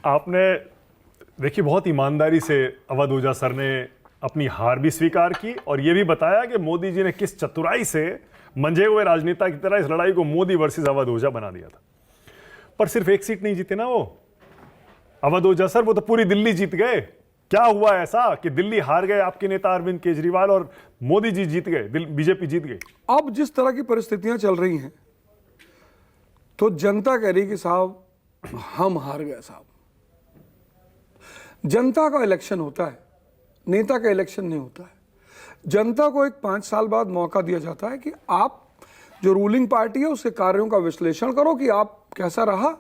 आपने देखिए बहुत ईमानदारी से अवध ओझा सर ने अपनी हार भी स्वीकार की और यह भी बताया कि मोदी जी ने किस चतुराई से मंझे हुए राजनेता की तरह इस लड़ाई को मोदी वर्सेस अवध ओझा बना दिया था। पर सिर्फ एक सीट नहीं जीते ना वो अवध ओझा सर, वो तो पूरी दिल्ली जीत गए। क्या हुआ ऐसा कि दिल्ली हार गए आपके नेता अरविंद केजरीवाल और मोदी जी जीत गए, बीजेपी जीत गई? अब जिस तरह की परिस्थितियां चल रही हैं तो जनता कह रही कि साहब हम हार गए साहब। जनता का इलेक्शन होता है, नेता का इलेक्शन नहीं होता है। जनता को एक 5 साल बाद मौका दिया जाता है कि आप जो रूलिंग पार्टी है उसके कार्यों का विश्लेषण करो कि आप कैसा रहा।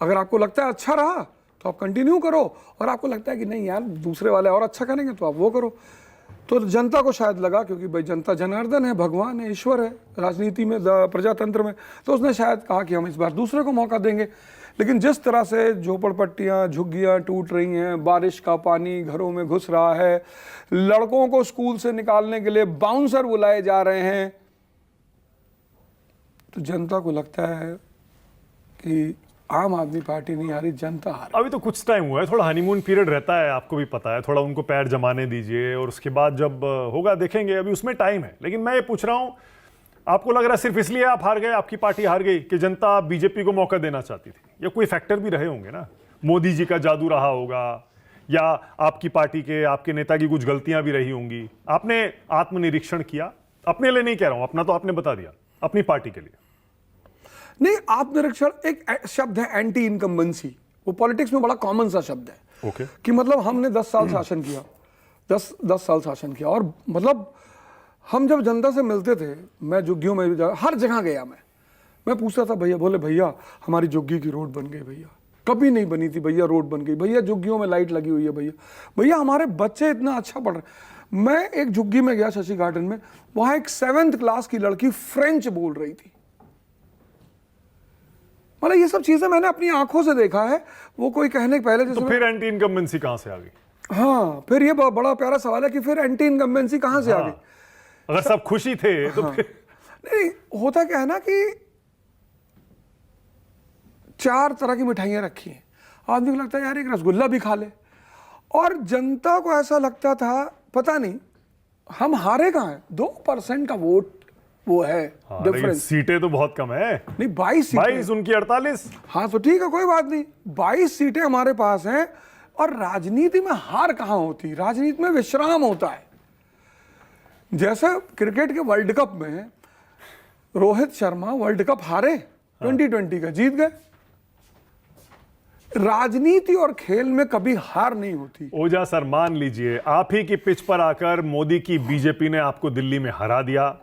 अगर आपको लगता है अच्छा रहा तो आप कंटिन्यू करो, और आपको लगता है कि नहीं यार दूसरे वाले और अच्छा करेंगे तो आप वो करो। तो जनता को शायद लगा, क्योंकि भाई जनता जनार्दन है, भगवान है, ईश्वर है राजनीति में, प्रजातंत्र में, तो उसने शायद कहा कि हम इस बार दूसरे को मौका देंगे। लेकिन जिस तरह से झोपड़पट्टियाँ झुग्गियाँ टूट रही हैं, बारिश का पानी घरों में घुस रहा है, लड़कों को स्कूल से निकालने के लिए बाउंसर बुलाए जा रहे हैं, तो जनता को लगता है कि आम आदमी पार्टी नहीं हारी, जनता हारी। अभी तो कुछ टाइम हुआ है, थोड़ा हनीमून पीरियड रहता है, आपको भी पता है, थोड़ा उनको पैर जमाने दीजिए और उसके बाद जब होगा देखेंगे, अभी उसमें टाइम है। लेकिन मैं ये पूछ रहा हूं, आपको लग रहा है सिर्फ इसलिए आप हार गए, आपकी पार्टी हार गई कि जनता बीजेपी को मौका देना चाहती थी, या कोई फैक्टर भी रहे होंगे ना? मोदी जी का जादू रहा होगा, या आपकी पार्टी के आपके नेता की कुछ गलतियां भी रही होंगी? आपने आत्मनिरीक्षण किया? अपने लिए नहीं कह रहा हूं, अपना तो आपने बता दिया, अपनी पार्टी के लिए। नहीं, आत्मनिरीक्षण एक शब्द है, एंटी इनकम्बेंसी, वो पॉलिटिक्स में बड़ा कॉमन सा शब्द है। ओके। कि मतलब हमने 10 साल शासन किया, 10 साल शासन किया, और मतलब हम जब जनता से मिलते थे, मैं झुग्गियों में भी हर जगह गया, मैं पूछता था भैया, बोले भैया हमारी झुग्गी की रोड बन गई, भैया कभी नहीं बनी थी, भैया रोड बन गई, भैया झुग्गियों में लाइट लगी हुई है, भैया भैया हमारे बच्चे इतना अच्छा पढ़ रहे। मैं एक झुग्गी में गया शशि गार्डन में, वहां एक 7th क्लास की लड़की फ्रेंच बोल रही थी। मतलब ये सब चीजें मैंने अपनी आंखों से देखा है। वो कोई कहने के पहले तो फिर एंटी इनकम्बेंसी कहां से आ गई? हाँ, फिर ये बड़ा प्यारा सवाल है कि फिर एंटी इनकम्बेंसी कहां से आ गई? अगर सब खुशी थे तो हाँ। फिर नहीं, होता क्या है ना कि 4 तरह की मिठाइयां रखी हैं, आदमी को लगता है यार एक रसगुल्ला भी खा ले, और जनता को ऐसा लगता था पता नहीं हम हारे कहाँ हैं, 2% का वोट वो है डिफरेंस। सीटें तो बहुत कम है। नहीं, 22 सीटें, 22 उनकी 48। हाँ तो ठीक है, कोई बात नहीं, 22 सीटें हमारे पास हैं। और राजनीति में हार कहाँ होती? राजनीति में विश्राम होता है। जैसे क्रिकेट के वर्ल्ड कप में रोहित शर्मा वर्ल्ड कप हारे, 2020 का जीत गए। राजनीति और खेल में कभी हार नहीं होती। ओझा सर, मान लीजिए आप ही की पिच पर आकर मोदी की बीजेपी ने आपको दिल्ली में हरा दिया,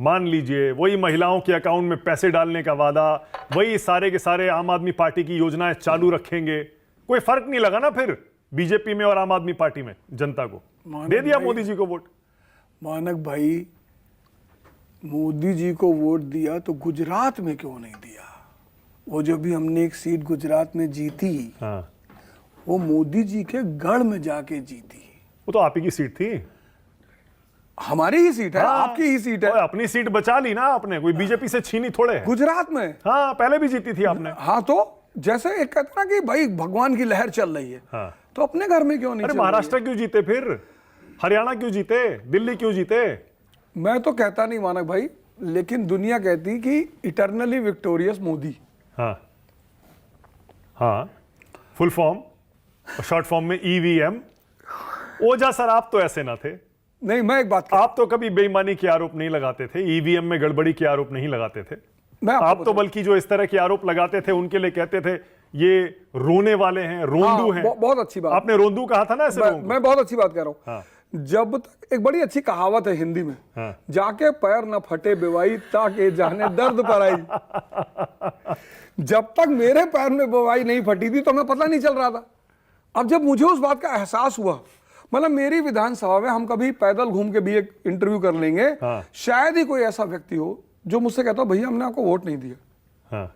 मान लीजिए वही महिलाओं के अकाउंट में पैसे डालने का वादा, वही सारे के सारे आम आदमी पार्टी की योजनाएं चालू रखेंगे, कोई फर्क नहीं लगा ना फिर बीजेपी में और आम आदमी पार्टी में? जनता को दे दिया मोदी जी को वोट। मानक भाई, मोदी जी को वोट दिया तो गुजरात में क्यों नहीं दिया? वो जो भी हमने एक सीट गुजरात में जीती, हाँ, वो मोदी जी के गढ़ में जाके जीती। वो तो आप ही की सीट थी। हमारी ही सीट है। हाँ, आपकी ही सीट है। अपनी सीट बचा ली ना आपने, कोई बीजेपी से छीनी थोड़े है। गुजरात में हाँ, पहले भी जीती थी आपने। हाँ, तो जैसे एक कहते ना कि भाई भगवान की लहर चल रही है, हाँ, तो अपने घर में क्यों नहीं? अरे चल महाराष्ट्र क्यों जीते, फिर हरियाणा क्यों जीते, दिल्ली क्यों जीते? मैं तो कहता नहीं मानक भाई, लेकिन दुनिया कहती कि इटर्नली विक्टोरियस मोदी। हाँ हाँ, फुल फॉर्म, शॉर्ट फॉर्म में ईवीएम। ओझा सर, आप तो ऐसे ना थे। नहीं, मैं एक बात आप तो कभी बेईमानी के आरोप नहीं लगाते थे, ईवीएम में गड़बड़ी के आरोप नहीं लगाते थे। आप तो बल्कि जो इस तरह के आरोप लगाते थे उनके लिए कहते थे ये रोने वाले हैं, रोंदू हैं। बहुत अच्छी बात। आपने रोंदू कहा था ना ऐसे? मैं बहुत अच्छी बात कह रहा हूँ। हाँ। जब तक एक बड़ी अच्छी कहावत है हिंदी में, हाँ। जाके पैर न फटे बेवाई ताके जाने दर्द पर आई। जब तक मेरे पैर में बेवाई नहीं फटी थी तो मैं पता नहीं चल रहा था। अब जब मुझे उस बात का एहसास हुआ, मतलब मेरी विधानसभा में हम कभी पैदल घूम के भी एक इंटरव्यू कर लेंगे, हाँ। शायद ही कोई ऐसा व्यक्ति हो जो मुझसे कहता हो भैया हमने आपको वोट नहीं दिया। हाँ।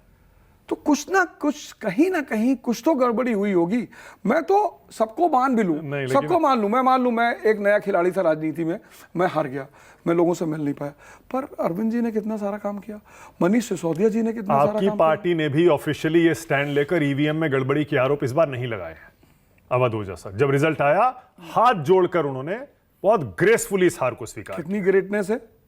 तो कुछ ना कहीं कुछ तो गड़बड़ी हुई होगी। मैं तो सबको मान भी लूं, नहीं, लेकिन- सबको मान लूं मैं एक नया खिलाड़ी था राजनीति में, मैं हार गया, मैं लोगों से मिल नहीं पाया, पर अरविंद जी ने कितना सारा काम किया, मनीष सिसोदिया जी ने कितना सारा आपकी काम किया। पार्टी ने भी ऑफिशियली ये स्टैंड लेकर ईवीएम में गड़बड़ी के आरोप इस बार नहीं लगाए हैं। अवध ओझा जब रिजल्ट आया, हाथ जोड़कर उन्होंने बहुत ग्रेसफुली इस हार को स्वीकार किया। कितनी ग्रेटनेस है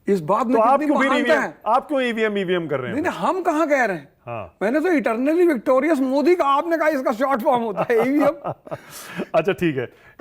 इस बात में, तो आप कितनी क्यों फिर महानता ईवीएम, है। आप क्यों ईवीएम कर रहे हैं? नहीं, हम कहां कह रहे हैं, हाँ। मैंने तो इटरनली विक्टोरियस मोदी का, आपने कहा इसका शॉर्ट फॉर्म होता है ईवीएम। अच्छा ठीक है, एक